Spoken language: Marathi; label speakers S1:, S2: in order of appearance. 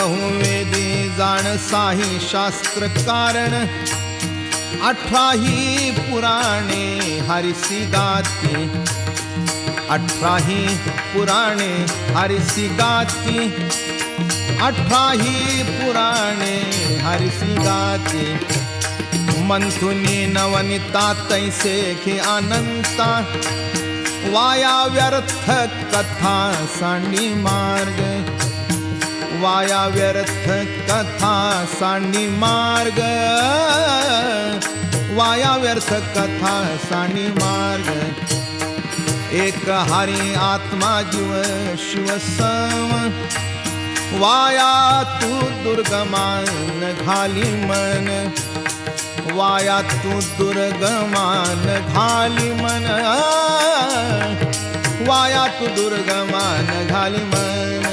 S1: बहुवेदी जाण साही शास्त्र कारण 18 पुराणे हरिसी गाती 18 पुराणे हरिसी गाती 18 पुराणे हरिसी गाती मंथुनी नवनिता तैसे खे अनंता वाया व्यर्थ कथा सांडी मार्ग वाया व्यर्थ कथा सांडी मार्ग वाया व्यर्थ कथा सांडी मार्ग एक हरी आत्मा जीव शिव सम वाया तू दुर्गमान घाली मन वाया तू दुर्गमान घाली मन वाया तू दुर्गमान घाली मन